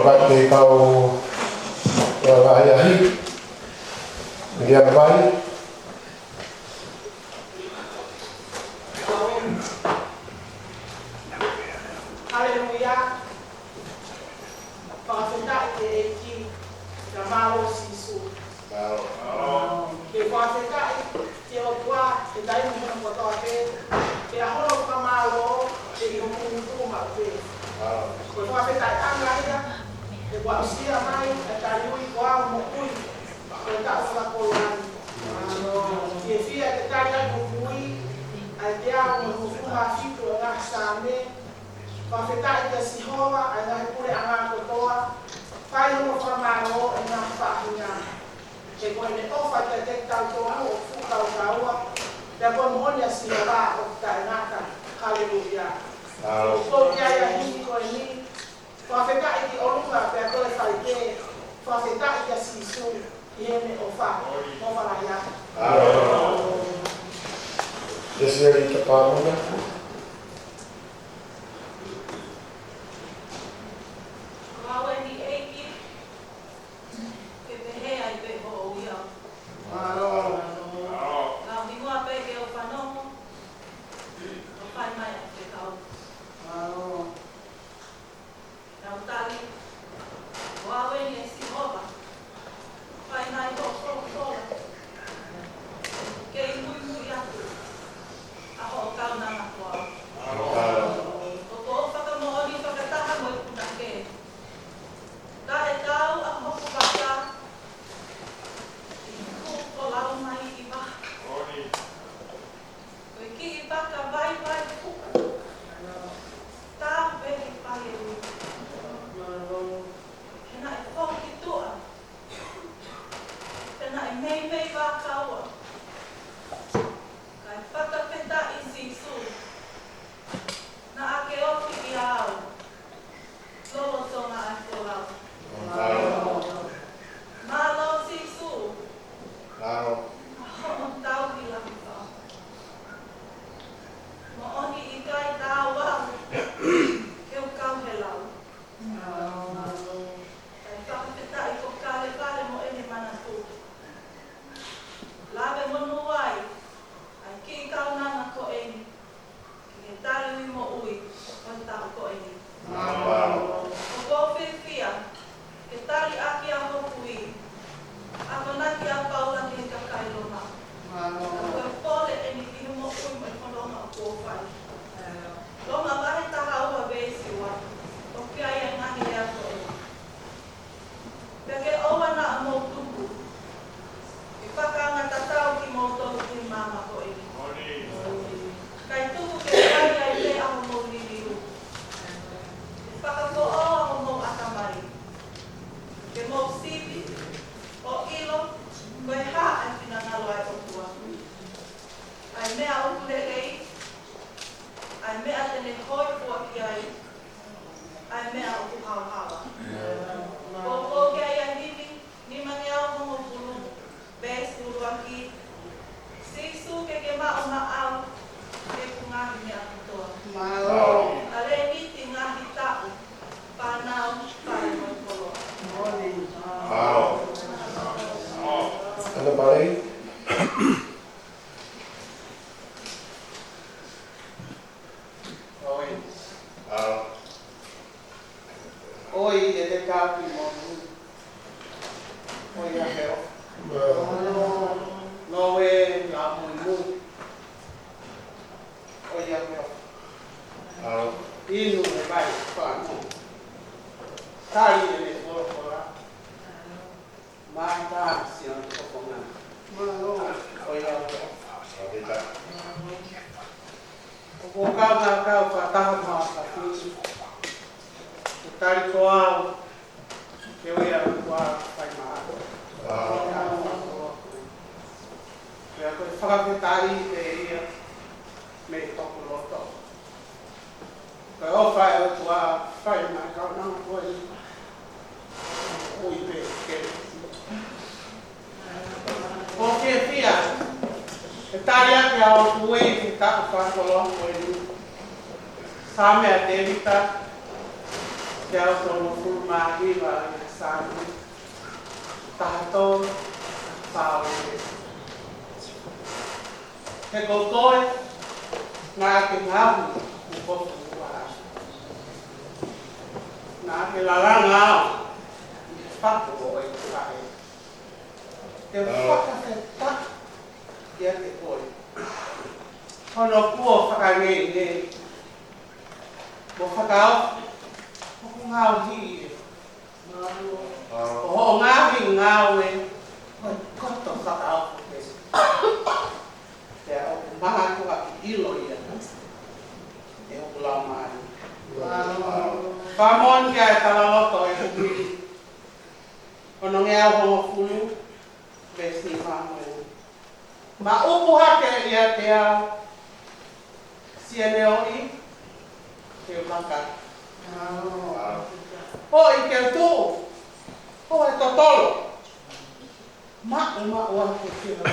vai te kau ayahi dia vai Haleluya. Pasenda eki kamalo sisu. Ke pasenda ke okwa ke dai mo mo to ate ke ahono kamalo ke yomu ma pe. Ko pasenda anga ya ke kwa usia mai ataliwi kwa mo kui ko ta sa ko lan. Ke fia ke tanya kui adia mo kuma fitu na same. Pafetai ke Sihova anga kule anga kotoa pai mo formaro anga fahinya ke ko ne ofa te te tau to mo fuka o kaua te ko mo ne Sihova o ta naka haleluya ko ya hini ko ni pafetai ki olunga pe ko le fai ke pafetai ke Sisu yeme ofa mo fala ya Deseri te pamunga Ke au tono fulmahi wa sāni. Tahato, pāo e. He koutoe, ngā ke ngāhu, ku koto ua. Ngā ke laranga au, i whako o e kae. Te whakawheta, ia te koe. Hono kua whakange, mo whakao, hoku ngāo hi e. O ngāhi ngāo e, hoi koto whakao kote. Te au maha kua ki ilo ia, e hoku lau maari. Whamon kia e talaloto e hukuri. Ono ngea o hongo fulu, vesi whamoe. Ma upu hake ia te au, sieneo i, te maka. O i ke tō, o e totolo. Ma ua ke tira.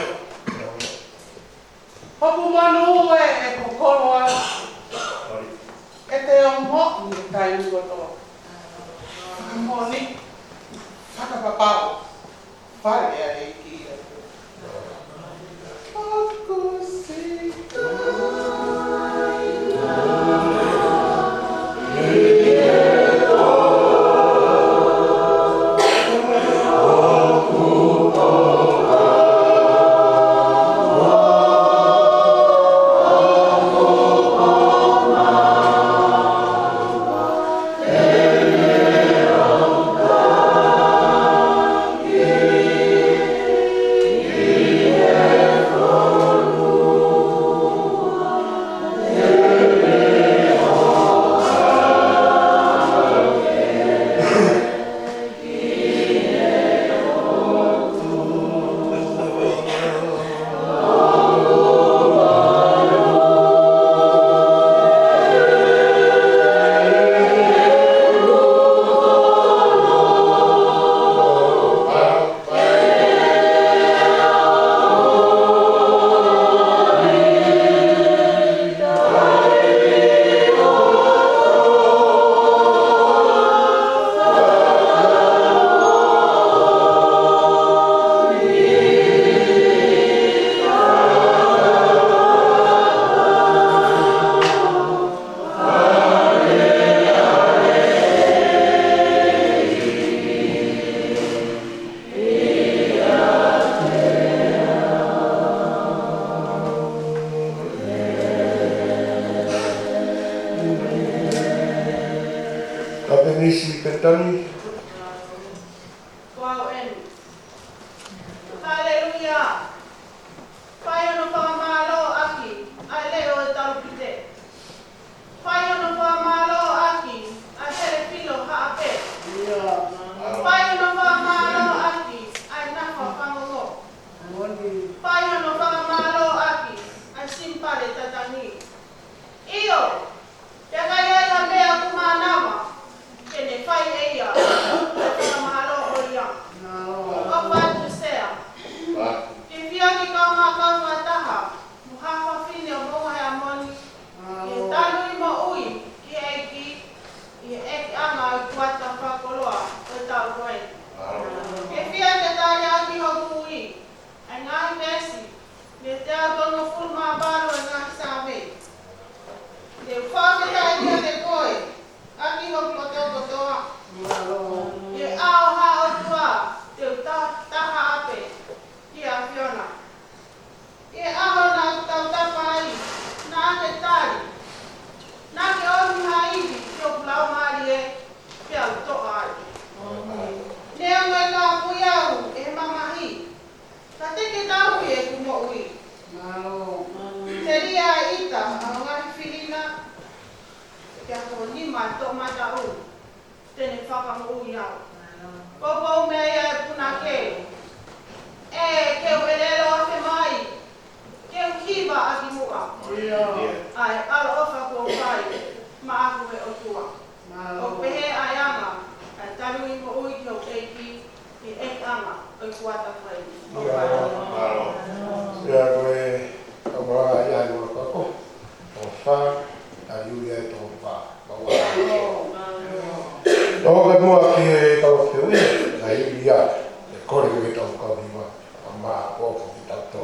Hoku manu e kokoroa, e te o mo ni tai uoto. Moni, whakapapao, whare ea e ki e. Aku sika. Nisi Petani. Wow, en. Hallelujah. Pai ono whamalo aki, ai leo e tarupite. Pai ono whamalo aki, ai tere filo haape. Pai ono whamalo aki, ai nafa whangongo. Pai ono whamalo aki, ai simpare tatani. Iyo, te kai ai a mea kumanawa. Kene whai eia, te whamalo o ia. O watu sea. Ke whia ki kaunga kaunga taha, muhafa whine o monga hea moni. Ke tanu i mo ui, ki eiki, i eki anga i kuata whakoloa, o tau koe. Ke whia te tari aki hoku ui, ai ngahi mesi, me te atongo fulma baro e ngahi sāme. Te whaketa i kia te koe, aki hoki o teo kotoa. Ke ao ha o tua, te taha ape, ki a Fiona. Ke aho na tau tapai, na ake tari. Na ke omi haivi, ki o pulau maari e, pe au toa ai. Nea ngai ka pui au, e mamahi. Ka teke tau e kumo ui. Te ria ita, a ngahi whirina, ke a ko nima to mata u, tene whakamu ui au. Popo mea ia e puna keu. E keu e lelo a te mai, keu kiwa a ki mua. Ai, alo ofa ko whai, ma aku e o tua. O pehe ai anga, ai taru i mo ui ki o eiki, ki e anga, o kuata whai. Ia koe kamara ia i ua kako. O wha, a iuri e tō wha. O ka mua ki e tau ki ui, na i ia, e kore ki tau ka viwa, a maa kōko ki tau tō.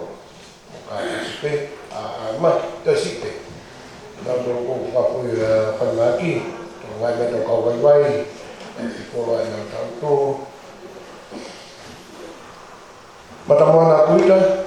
O ka tasipe, a ma, tasipe. Nā tō kōko ka pui whanaki, tō ngai me tō kau waiwai, ki kōra i nā tau tō. Matamoana kuita.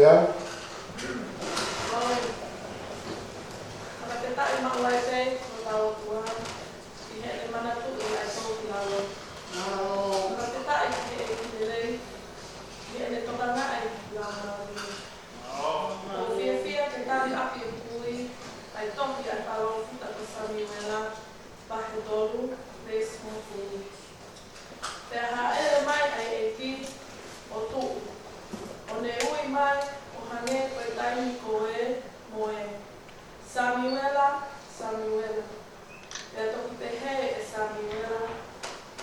yang Kalau kita emang mulai saya tahu Tuhan, ini di mana tuh mulai tahu lalu. Kalau kita ini ini tuh karena lalu. Kalau via kita diapi bui, itu dia kalau kita bisa milah bahkan dulu desmo bui. Terhadap mai iki otu, oneu mai ohane petai koe moe. Samuela, e toki te he e Samuela,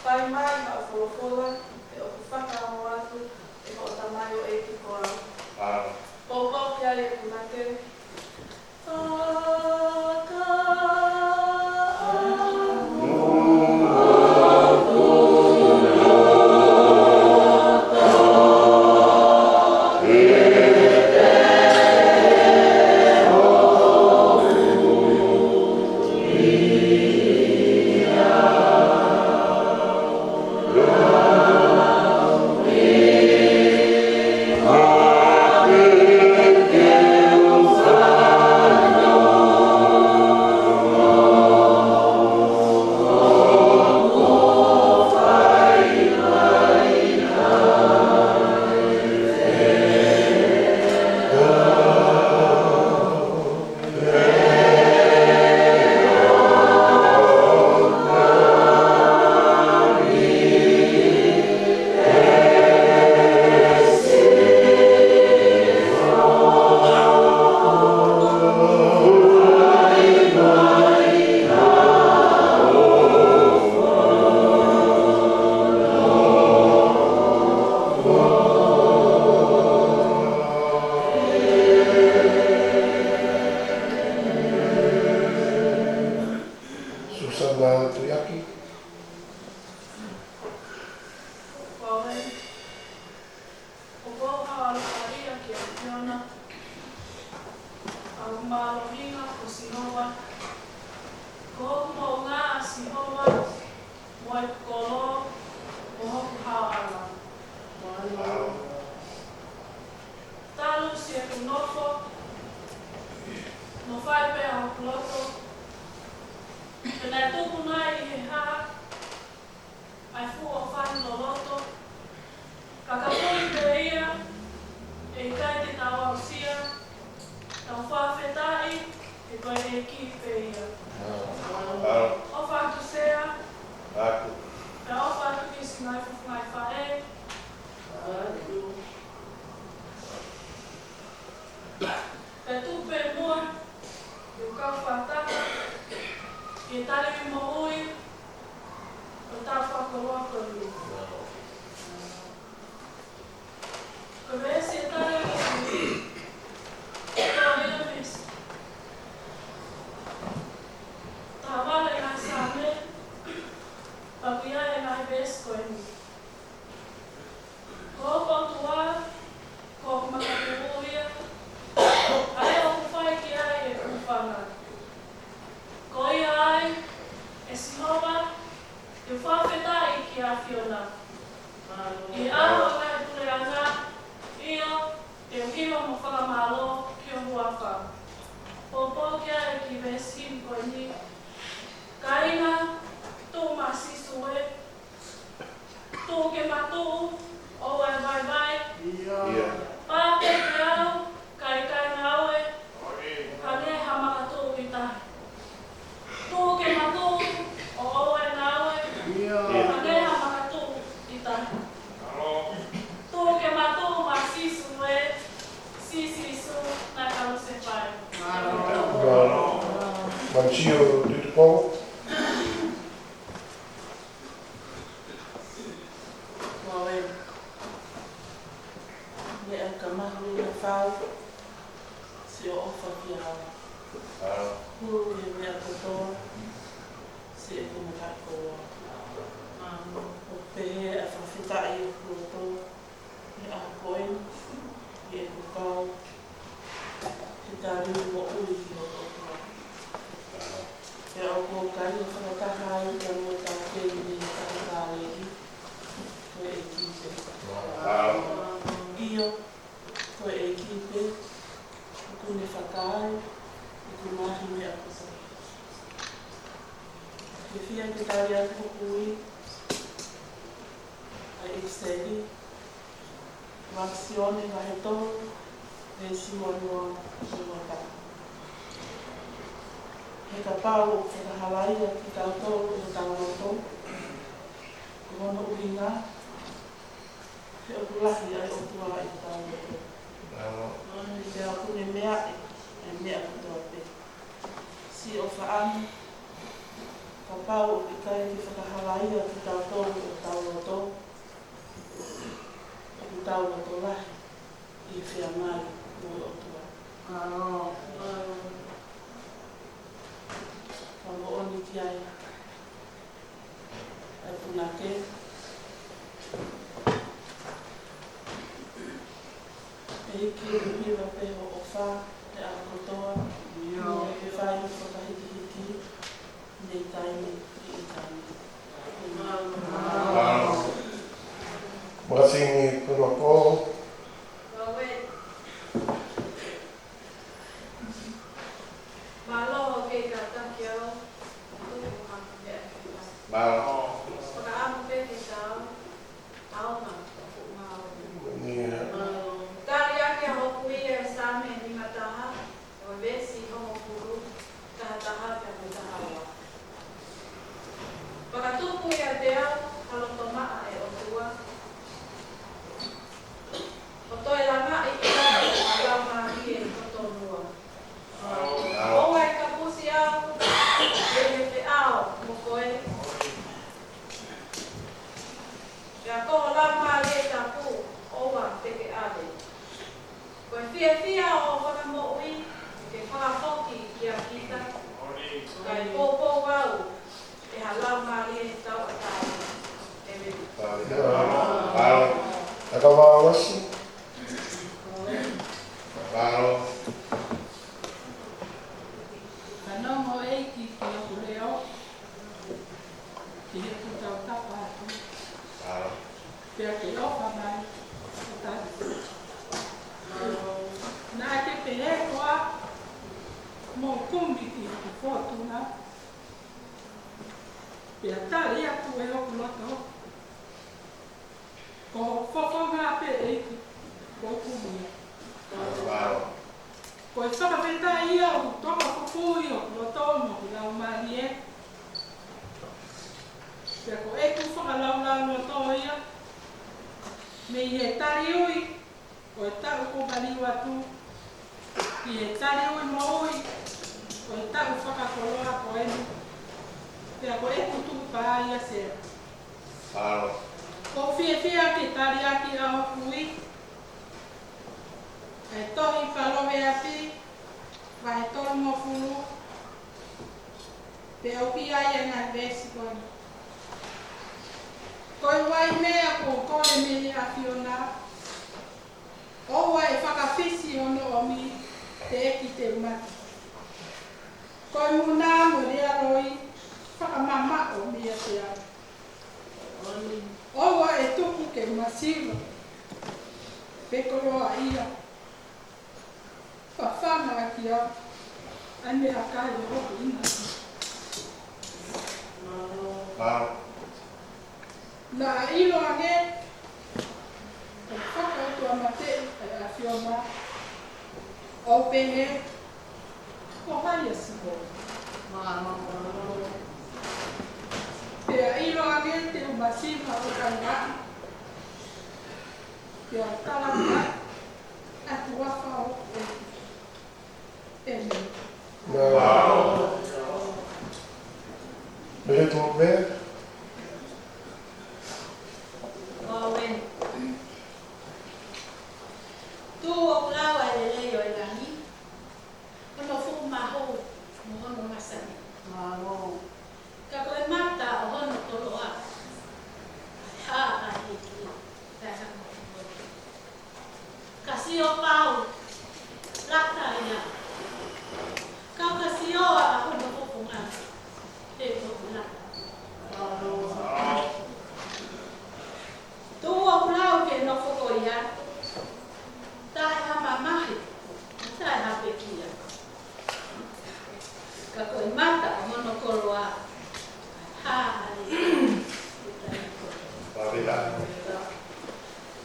pai mai ha o wholofola, e o whaka mo atu, e o tamaio e ki koa. Pōpō kia e punake. Susana Tuyaki. Mancio Dudupong. Iyo, ko e ki pe Israeli. Vaksione nga heto e simonua simonua. He ka pau o ka Hawaii a ki tautou o tautou. Kono uinga. He o kulahi ai o tua i tautou. Nōni te a kune mea e mea kutoa pe. Si o whaani. Ka pau o ki kai ki Hawaii a ki tautou o tautou. Ki tautou lahi. I whia mai o tua. Whango oni ki ai. Ai puna ke. E iki o hiwa pe o wha, te a kotoa. E whai o whakahiti hiti. Nei taimi i taimi. Makasih puno po.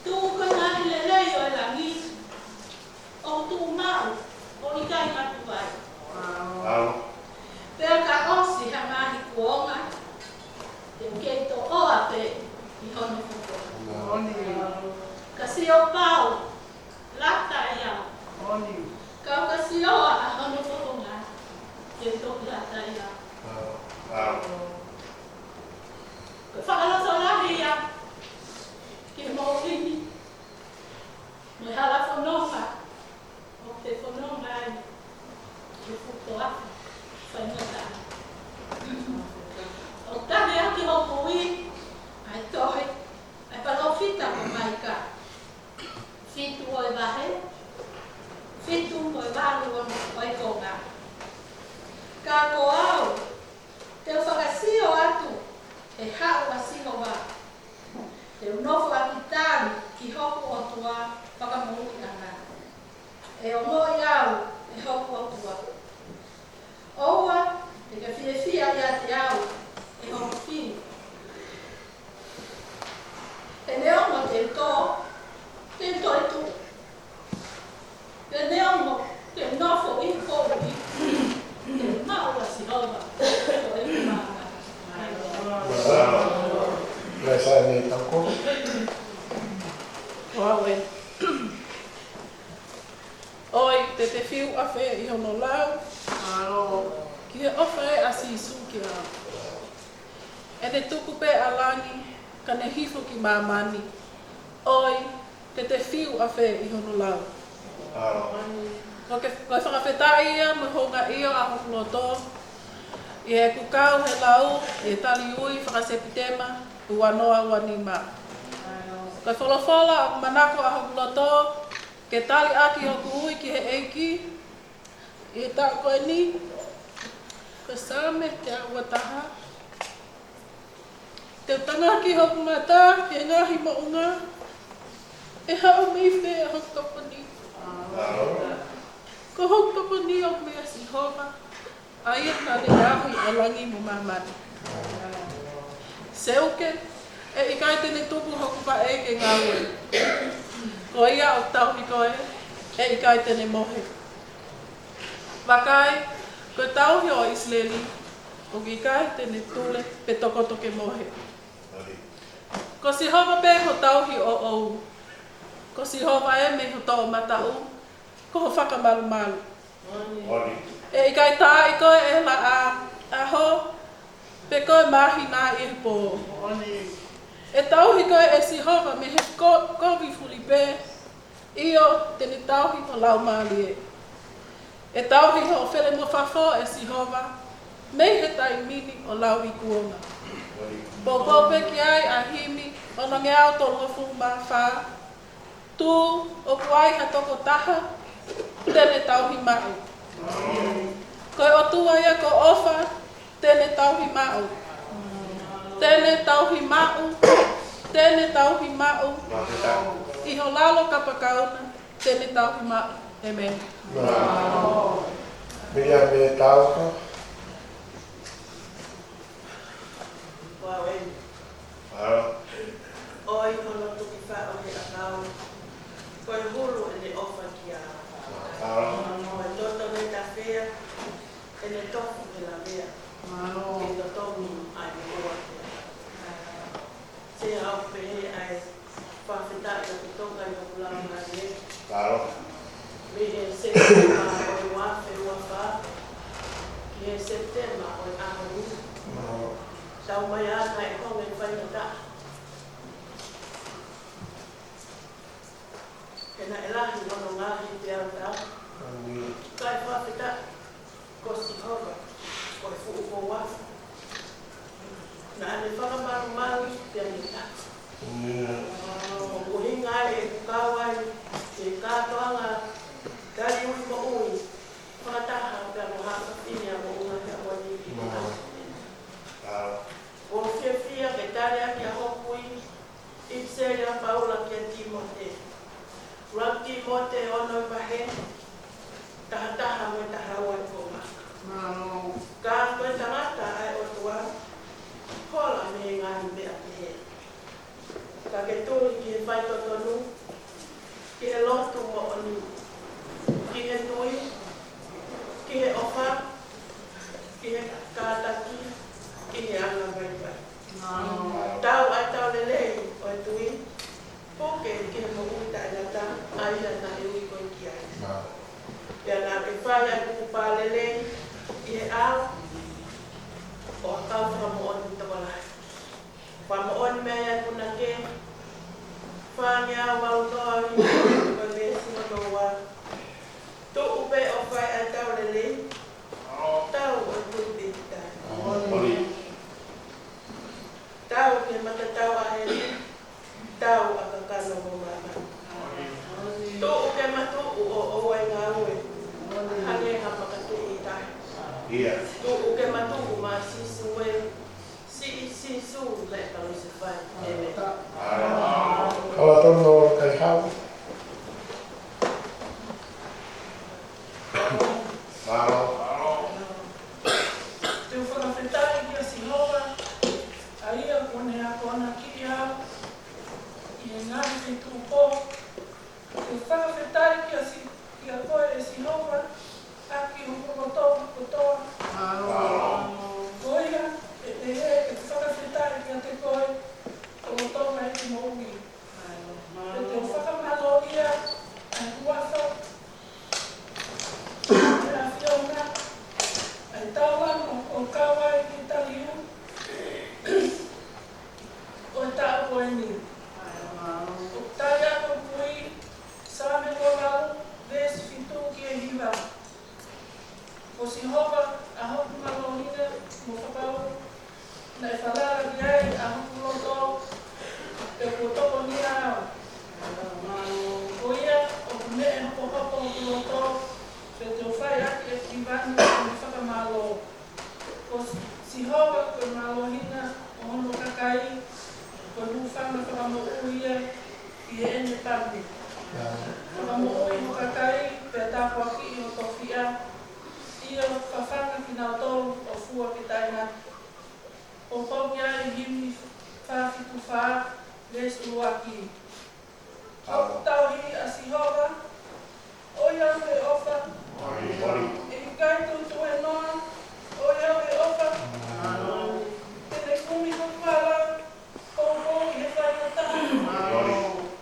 Tu ka ngani lelei o langi. O tu mau. O ikai ngatu vai. Pea ka osi ha mahi kuonga. Te kei to oa pe I hono fuko. Kasi o pau. Lata ia. Kau kasi oa a hono fuko nga. Te toki lata ia. Ka whakaloto lahi ia. Ki mo rini. Mo hala whanonga. O te whanonga ai. Ki fuko aku. Whainota. O tane aki ho pui. Ai tohe. Ai palofita mo mai ka. Fitu o e wahe. Fitu mo e walu o e konga. Ka ko au. Te whakasio atu. E hao wasiho wa. Te unofo akitari ki hoku o tua whakamuri anga. E o moi au e hoku o tua. Oua, e ka whiawhia ia te au e hoku whiu. E neongo te tō, te tō e tū. E neongo te nofo I kōwi, te mau wasihowa o e kumanga. Nasa ni tangko. Wawe. Oi, te whiu a whea I hono lau. Ki he ofa e asi isu ki a. E te tuku pe alangi, ka ne hifo ki mamani. Oi, te whiu a whea I hono lau. Ko whakawhetai ia, me honga ia a hokuloto. I e kukau he lau, I e tali ui, whakasepitema, uanoa uanima. Ko wholofola a manako a hokuloto, ke tali aki hoku ui ki he eiki, I e tā koe ni, ko same te awataha. Te tanga ki hoku mata, ki e ngahi maunga, e hao miwhe a hoku toponi. Ko hoku toponi o mea si hova, a ia ka le ahui o langi mo mamani. Seuke, e ikai tene tupu hoku pa e ke ngaue. Ko ia o tauhi koe, e ikai tene mohe. Wakai, ko tauhi o Isleli, o ki ikai tene tule pe tokotoke mohe. Ko si hova pe ho tauhi o ou. Ko si hova e me ho tau matau, ko ho whakamalu malu. E ikai tā I koe e la a ho, pe koe mahi nā I he pō. E tauhi koe e si hova me he kovi fuli pe, Io tene tauhi o lau mali e. E tauhi ho whele mo whawho e si hova, mei he tai mini o lau I kuonga. Pōpō pe ki ai a himi, o na ngeau tō lofu mā whā, tū o kuai ha toko taha, tene tauhi mau. Koe o tua ia ko ofa, tene tauhi mau. Tene tauhi mau, tene tauhi mau. Iho lalo kapakauna, tene tauhi mau. Amen. Mia me tauka. Oi, hono tuki wha o he akau. Koe hulu e le ofa ki a. Koe toto me ta whea, e le tofu me la mea. Ke to tofu ai me oa te. Se au pehe ai whawhita I o toka I o kula ma le. Me he septema o I wafe ua wha. Ki he septema o I aharu. Tau mai ana e konga I whainata. Kena e lahi mono ngahi te au tau. Kai whawhita ko si hova, ko e fu upo wafu. Na ane whakamaru maru te anita. O kuhinga e kukawai, te kātoanga, kari ui mo ui. Whakataha ka mo haka whinia mo unga te awani I te o whiawhia ke tare aki a hokui, I sere a paula ki a Timote. Rang Timote ono I pahe, tahataha me taharaua I koma. Ka koe tangata ai o tua, hola me ngahi mea pehe. ki he whai totonu, ki he lotu mo oni, ki he nui, ki he ofa, ki he kātaki, ki he anga mai mai. Tau ai tau lelei o e tui, poke ki he mo ui ta inata, aina na e ui koe ki ai. Ia nā ke whai ai kuku pā lelei, ki he au, o a kau whamaoni tawalai. Whamaoni mea ia kuna ke, whangi au wau noari, ko le sima noa. Tu upe o whai ai tau lelei, tau o tui te tai. Tau ke mata tau a heri, tau a kakano mo mama. Tu uke matu o oe ngā ue, hange hapa kate i tai. Tu uke matu o ma sisu e, sisu le kalu se whai. Kala tono kai hau. Te whakawhetai ki a Sihoa, a ia kone a kona ki au, i e ngāri te tūpō. Te whakawhetai ki a koe e Sihoa, aki o kotoa. Koia, e te whakawhetai ki a te koe, kotoa e te moui. E te whakamalo ia, a huafa, e a whiona, ai tauan o kawai ki taliu, o e tāu koe ni. O tai ako pui, sāme ko lau, vesi fitu ki e hiwa. O Sihoa, a hoku malohina, mo whakau, na e whalara ki ai, a hoku loto, te kutoko ni ao. O ia, o me e hopo o loto, pe te whai aki e kiwani, o whakamalo. O Sihoa, koe malohina, o hono kakai, koe nufanga whakamokuia, i e ene pami. Whakamokui ho kakai, pe tāpua ki i o tofia, ia whawhanga ki nā tolu o fua ki taina. O pau ia i himi whawhitu wha, les uaki. O tauhi a Sihoa, o iau e ofa, e kai tutu e noa, o iau e ofa, te kumi ko whala, o i he whainata,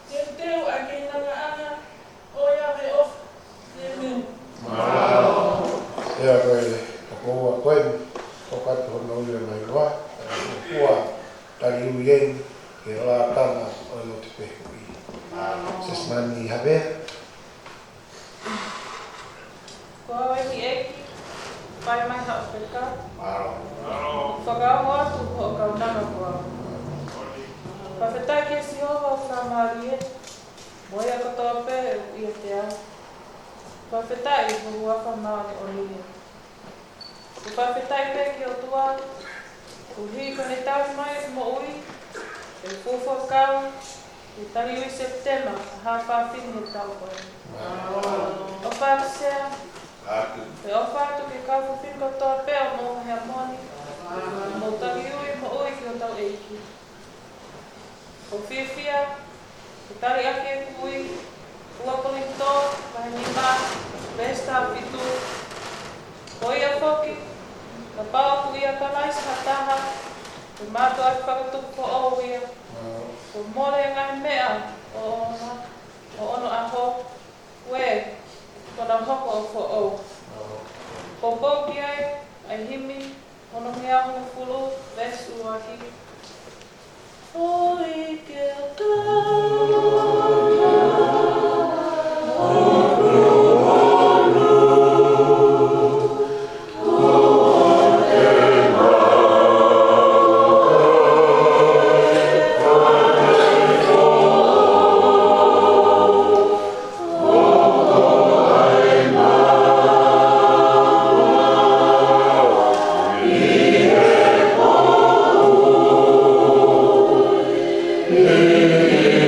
te teo a kei nanga anga, o iau e ofa, te meu. Ia koe, o koua koe, o kato hono ule mai loa, kua tari ui ei, ke roa tanga o no te pehu i. Sesmani habe, Kua wai ki eki, pai mai hao peka. Whakau atu po o kau nana kua. Whawhetai ki e Sihoa o whamari e, moia katoa pe i a te au. Whawhetai i huru waka maani o nia. Whawhetai pe ki o tua, uhi kone tau mai mo ui, e fufu kau, i tari ui September, ha whawhini e tau koe. O whakasea, e o whātu ke kau whawhini katoa pe o mo hea moni, mo tari ui mo ui ki o tau eiki. O whiawhia, e tari ake e kui, ua polito, wahini mā, besta pitu, o ia whoki, ka pao ku ia kalais hataha, e mātua e whakatupu o ia, o mole ngai mea o ono aho, we, kona hoko o fo o. Ko poki ai, ai himi, ono mea hunu fulu, vesu aki. Oi ke Amen.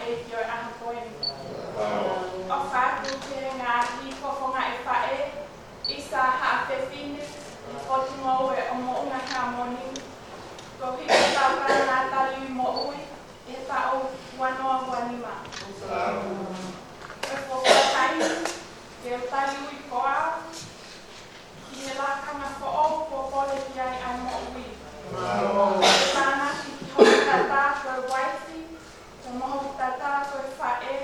e ki o e aha koe. O whātu te ngā hi kofonga e whae, i sa haa whewhine, o tu ngau e o mo unga ka moni. Ko hiki tāpara ngā tali mo ui, e tau wanoa wanima. E whakatai, ke o tali ui koa, ki he lakanga whaau ko pole ki ai ai mo ui. Tāna ki hoki tata koe waiti, te moho tata koe whae,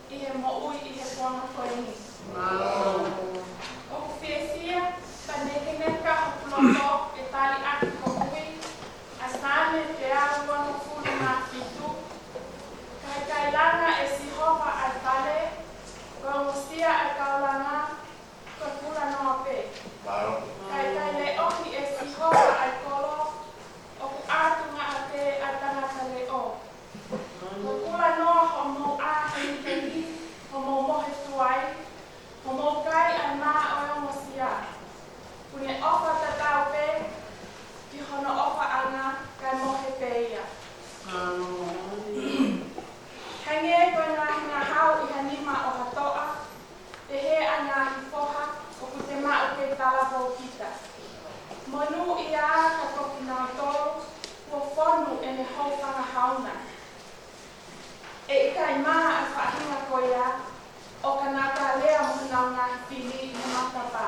i he mo ui i he puanga koe ni. O ku whiawhia, ka nekeneka hokuloto e tali aki ko ui, a sāne te au wano fulu ngā whitu. Kai kailanga e sihopa ai tale, koe mustia ai kaulanga, koe pula noa pe. Kai le oki e sihopa ai kolo, o ku ātunga a te ai tangata le o. Ko pula noa ho mo a hini te ni, ho mo mohe tuai, ho mo kai ai mā o e mosia. Kune ofa tatau pe, ki hono ofa anga kai mohe pe ia. Hange koe ngā hau i hanima o hatoa, te he a ngā hifoha o ku te mā o ke talapo kita. Monu i a ka toki nā tolu, kua whonu e me hou whanga hauna. E i kai mā a whahinga koe a, o ka nāka lea muna ngā whini i me matapā.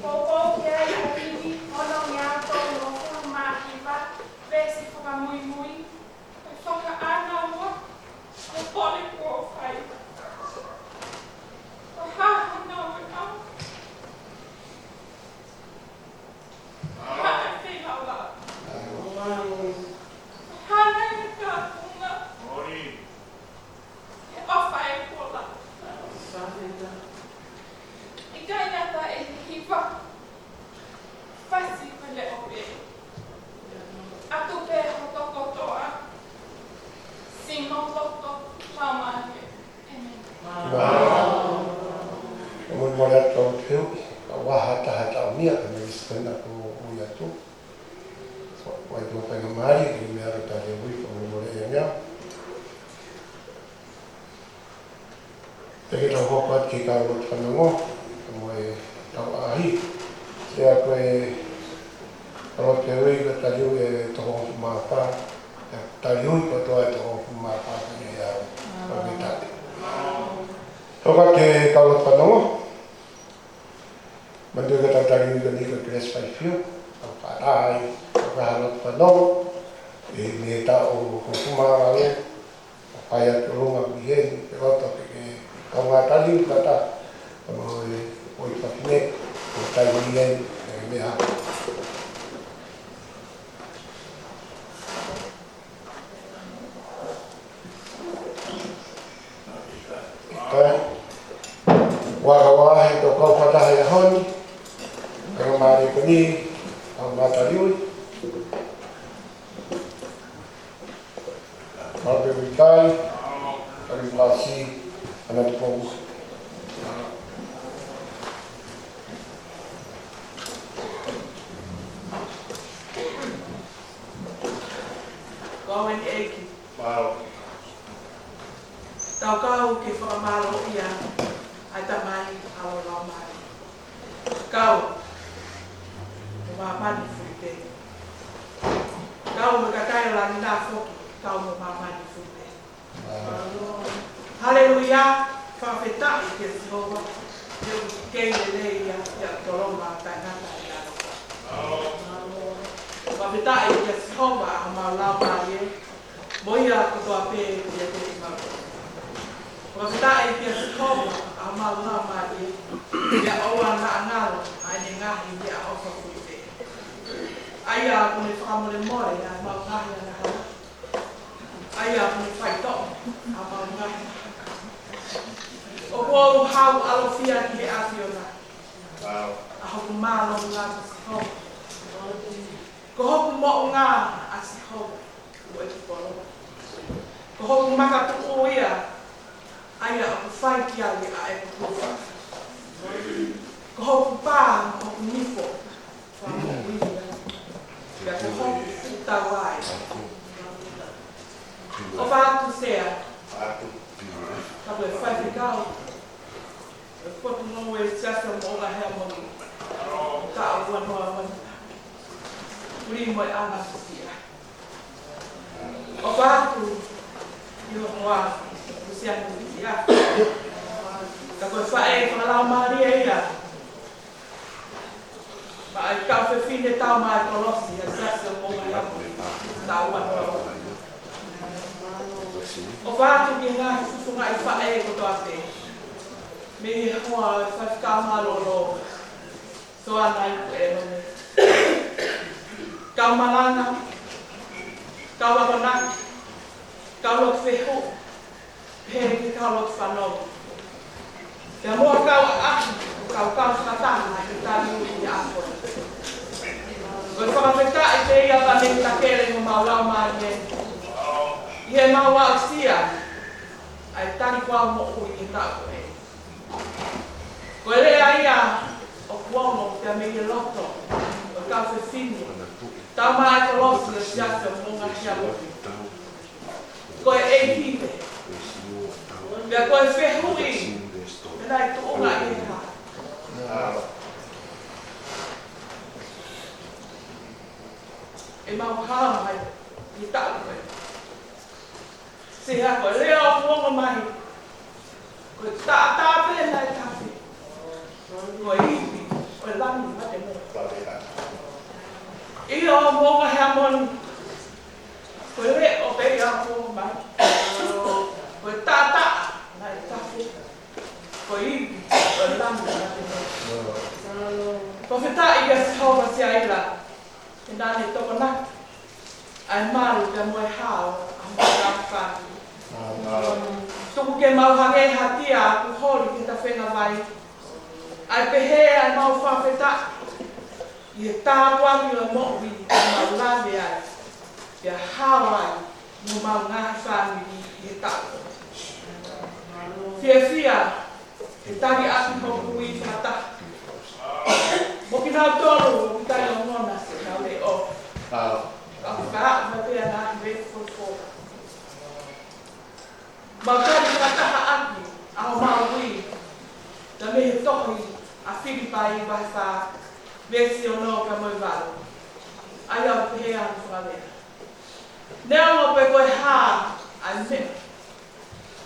Pōpō ki ai a whini, hono ngā tolu o hulu mā hiwa, vesi whaka mui mui, e whaka ana ua, o pole kua whai. O haha nau e au. Haha e whina o la. Hana e ka punga. E ofa e kua la. I kai ngata e hiwa. Whasi koe le ope. Atu pe hotoko toa. Sino loko pamahe. Amen. Mun mora tau teu, ka waha taha tau nia, ka me ispena ko ui atu. Wai tua whainga maari, ki me aro tari ui, ka mun mora e ngā. Te ki tau hoko at ki ka aro whanango, ka moe tau ahi. Te a koe aro te ui, ka tari ui e toho māpā. Tari ui ko toa e toho māpā, ka ni e aro, ka me tate. Toka ke kaula whanongo. Mandu ka tari ka ni ka kres pai whiu. Ka wharai, ka whahanot whanongo. E me ta o hukumara le. Ka whai atu runga ki he. Ke roto ke kaunga tari kata. Ka mo e oi whakine. Ka tai ni e me hapa. Waka wahe to kau whataha e honi, kanga maare koni, kau mātariui. Marpe wikai, kari plasi, anatu pogu. Kau en eki. Tau kau ki whakamaro ia. Ai ta mai awa lau mai. Kau, o mamani fuite. Kau me kakai o lani nā whoki, kau mo mamani fuite. Haleluia, whawheta i te Sihova. Teu kei le ia, ia toroma tai ngata i aro. Whawheta i te Sihova a mau lau mai e. Moia kutoa pē i te imaro. Whawheta i te Sihova a mau lau mai e. Ia oa ngā ngalo, ai ne ngahi ia ofa fuite. Ai a kone whakamore more a mau ngahi a ngā. Ai a kone whaito a mau ngahi. O kua hau alofia ki he ationa. A hoku mālo ngā Sihova. Ko hoku mo ngā a Sihova. Ua e tuporo. Ko hoku makatu o ia. Ai a ku whai ki ali a e kukuwha. Ko hoku pā, ko hoku nifo. Whamu ia. Ia ko hoku utawai. O whātu sea, Potu no e sasa mo la hea mo ni. Ka ua noa wan. Uri mo e ana sia. O wātu i ho moa usiana sia. Ka koe whae whakalau maria ia. Ma ai ka whiwhine tau mai kolosi a sasa mo la hea mo ni. Tau ua noa wan. O wātu ki ngā fufunga i whae ko toa te. Me hoa whakāmalolo. So anai ko e nome. Kau malanga. Kau wakona. Kau lot wheho. He ki kau lot whanau. Te mua kau aki. Kau whakatanga i tāni i ako. Koe whakawheka i te ia pane takere mo maulau maare. I he maua o sia. Ai tani kua mo ui i tāko e. Koe rea ia o kuono te me i loto. O kau whiwhine. Tau mai ko losi o siasa mo ngā hea loki. Koe e hite. Pea koe whehui. Pena i tuunga i ha. E mau haa mai i tau koe. Se hea koe lea o kuongo mai. Koe tā pēna i tawhi. Koe iwi. Koe lani mate mo. I o monga hea moni. Koe le o te ia kuongo mai. Koe tā na i tawhi. Koe iwi. Koe lani mate mo. Koe whita i ia sihoga si aila. E nāne toko na. Ai maru te moe hao. A moe rāwhāni. Tuku ke mauhange hatia ku hori ki ta whenga vai. Ai pehe ai mau whawheta. I he tāwari o mo'i i mau lawe ai. Pea hawai mo mau ngāhi whānui i he tāko. Whia, he tagi aki hoku i whata. Mo ki nau tolu o ki tai o ngona se nau le o. Ka whaka ma pea ngāhi wefo. Maukari whakataha aki, ao maui, ta me he tohi a whiripai i wahi wha, vesi o no ka moi waru. Ai au pehe anu whakalea. Nea mo pe koe hā, ai me,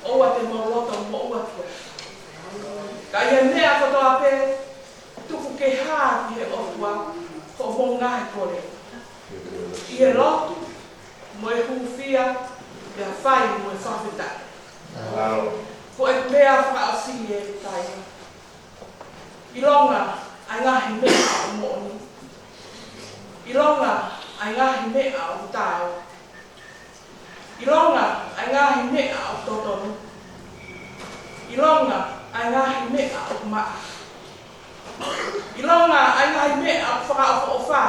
oua te mauloto mo ua tua. Ka ia mea kotoa pe, tuku ke hā ki he ofua, ko mo ngai kore. I he lotu, mo e huwhia, pia whai mo e whawhetai. Ko e mea whakaasi e tai. I longa, ai ngahi mea o mo'oni. I longa, ai ngahi mea o tāo. I longa, ai ngahi mea o totonu. I longa, ai ngahi mea o maa. I longa, ai ngahi mea o whakaofo o whā.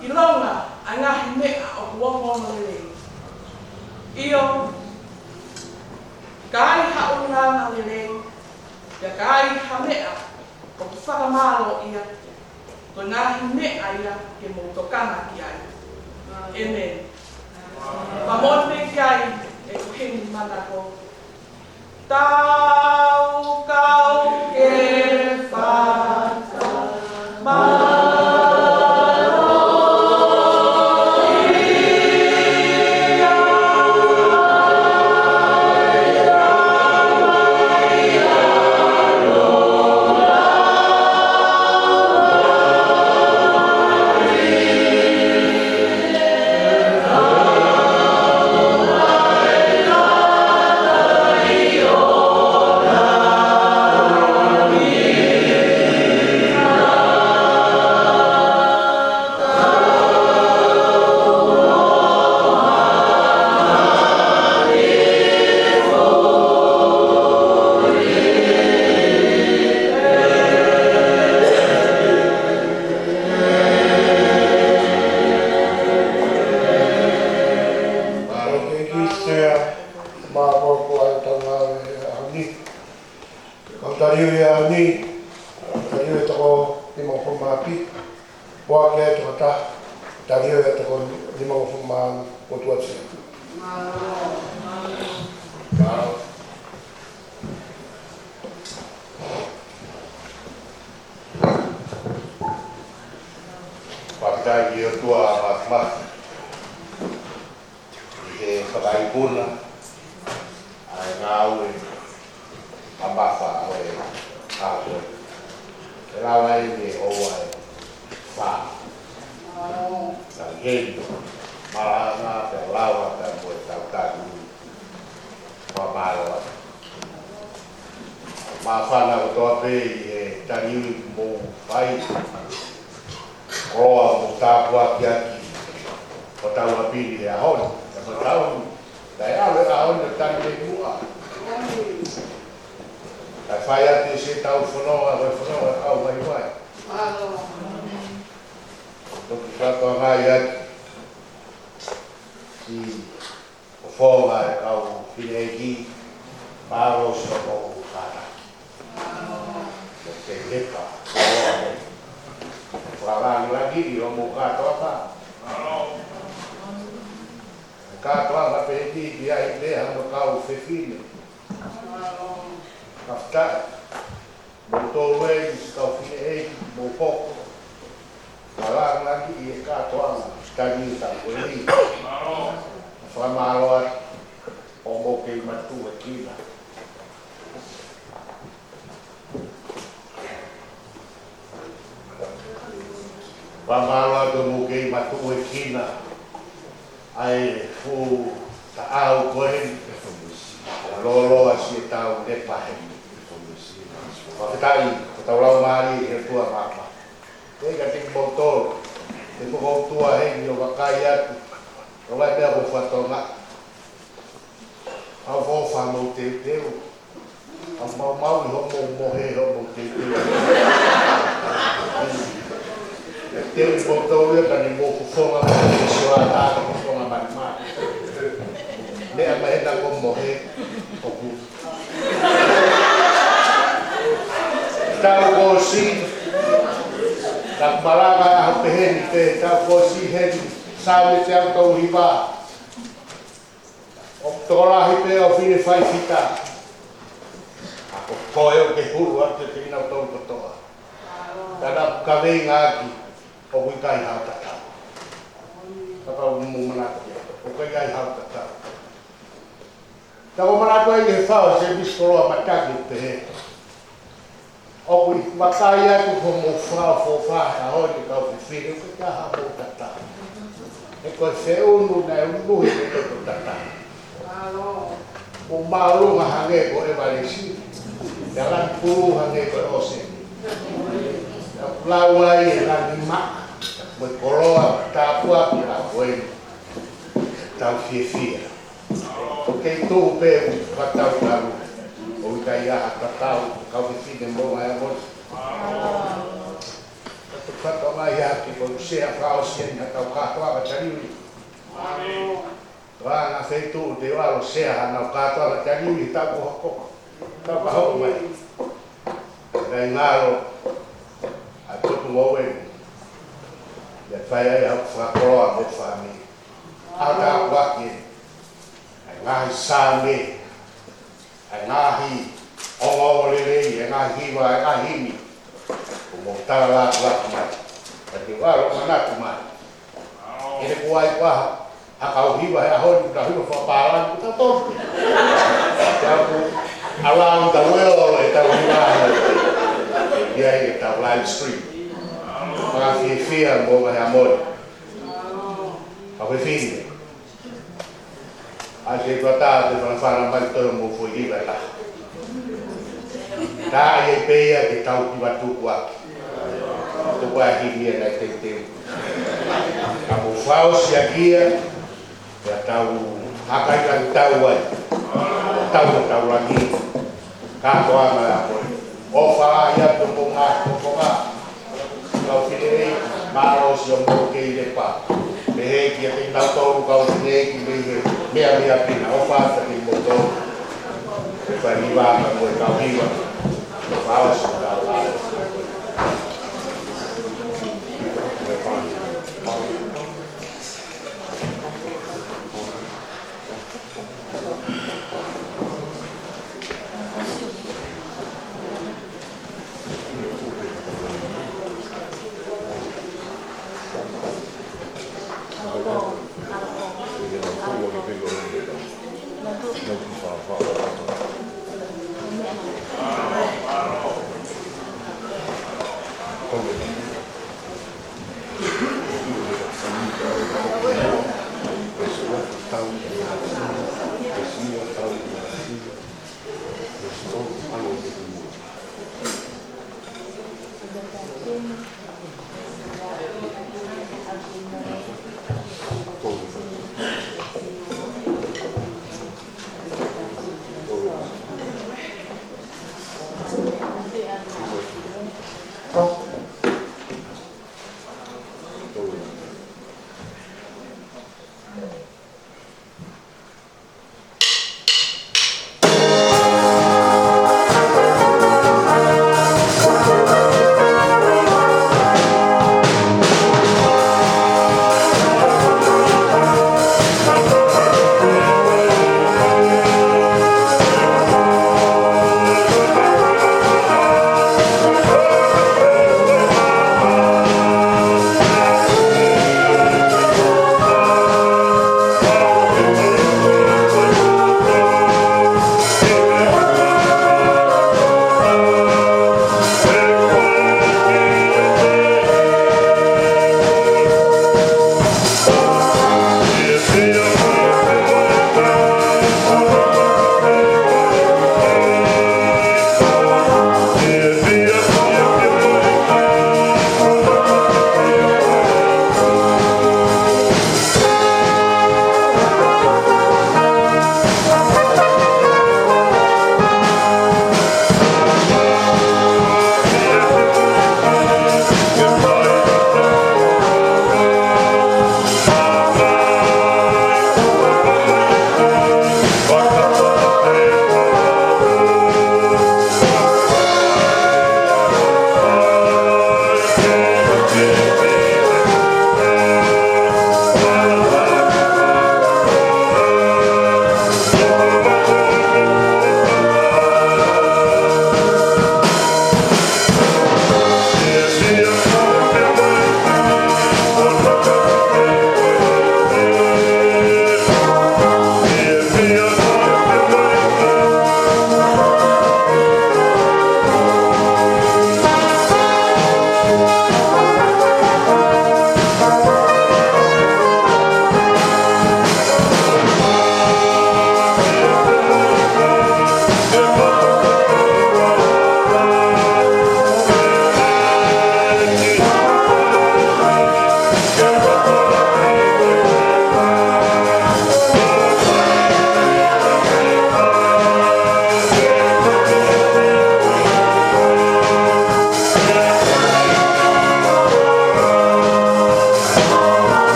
I longa, ai ngahi mea o kuongono lele. Io, kai haunga lele, ya kai hamea, o tu whakamalo ia, ko ngahi mea ia ke mo tokanga ki ai. Amen. Pamone ki ai, e kuheni manako. Tau kau ke whata, Patai o tua mak ke pakai puna ai ngau ambafa ai aku lawa ini owai fa dan hei malanga te lawa te mo tau pamalo mafana o pe e tani mo pai roa mo tapua kiaki o tau apili e ahon e tau dai ale ahon te tani le mua ai fai ati se tau fonoa au mai mai toki whaka ngai ati si o whonga e kau whineiki paro so o kara te hepa wharangi lagi i o mo katoa ka katoa ka pēti ki ai te hano kau whewhine kaftai mo tō wei si kau whineiki mo poko wharangi lagi i e katoa tani ta koeni whamaloa o mo kei matu e kina whamaloa to mo kei matu e kina ai fu ta au koeni lolo asi tau ne pahen whakitai ko tau lau maari e tua mama e ka tik botol e ko tua hei o wakai atu o lai mea ko whatonga au whawha mo te teo au mau i homo mohe homo te teo e teo i botol e ka ni mo kufonga mo te soa tāka kufonga mani maa nea mahena ko mohe o ku tau ko si tak malanga a peheni te tau ko si heni sawe te au tau hiwa o tolahi te o whine whai whita ako koe o ke huru atu te ina o tau katoa tana kawei ngaki o kui kai hau tatau kapa o mu manaki o kai kai hau tatau tako manaki ai he whao se biskoloa mataki pehe o kui wakai atu ko mo whao fōwha a hoi kau whiwhine o kai kaha mo tatau e koe whiunu na e unuhi e teko tatau o maurunga hange ko e walesi e lan puru hange ko e ose e plauai e lan mak mo e koroa tāpua ki a koe tau whiwhia o kei tōhu pē whatau taru o i kai aha tatau kau whiwhine mo mai a mosi tato whatau mai haki ko sea whao sien ha tau katoa ka tariuri Wanga feitu te walo sea hana katoa ka tariuri tau ko hoko tau ka hoko mai Rai ngaro a tuku ngowe ya whai ai hau whakoroa me whami au ta waki ai ngahi sāme ai ngahi ongorelei ai ngahi hiwa ai ngahi himi o mo tala lāku lāku mai ka te walo manatu mai ene kuai waha akau hiwa he ahoni ka hiwa whaparan ku tau tofu te aku around the world e tau hiwa ia e tau live stream mga whiwhia mo mahe amori ka whiwhine a te tuata te whanawhana mai toa mo fui hiwa e taha tā e peia ke tau ki watuku aki tuku a himia nei te teu ka mo whao si a gia ya tau hakai ka tau ai tau rangi ka toa mai a koe o whaa ia to mo ngā toko ngā kau whinerei maro si o mo kei le pa me hei ki a te nau toru kau whinerei ki me he mea pina o whaata ki mo toru e whai hiwaka mo e kau hiwa whao si tau ai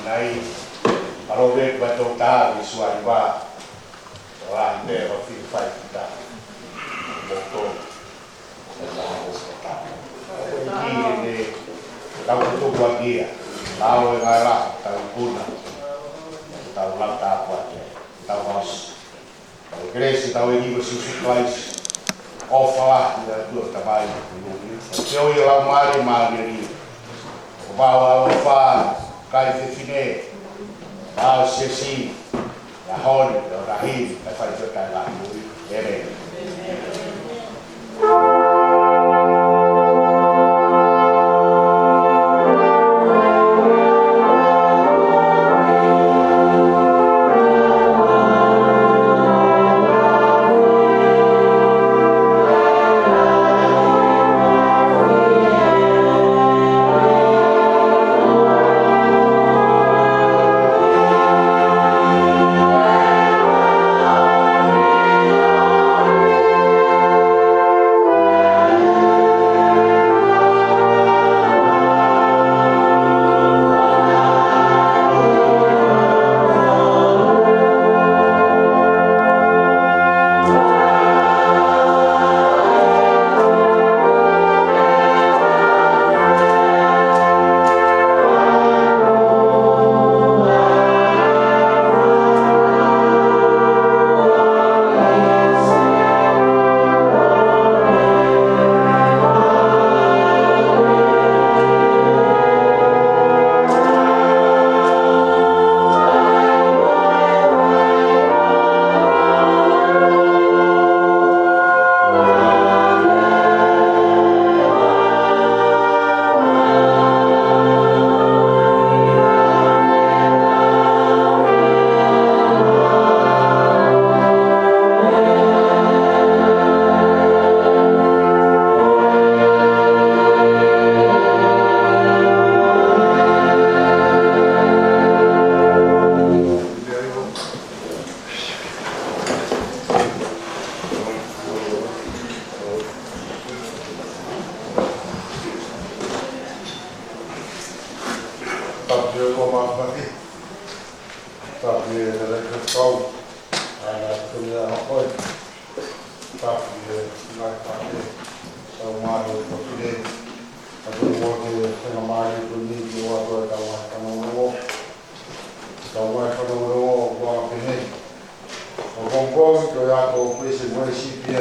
nai aro ve ba to ta vi suai ba wa inde ro fi fai kita moto la o ta ni tau tu buat dia tau ngala tau kuna tau lata apa tau mas tau kresi tau ini bersusu klais ofa dia tu tabai eu ia lá mari mari bawa ofa kai fine a sesi la hol la hi la fai tota la ere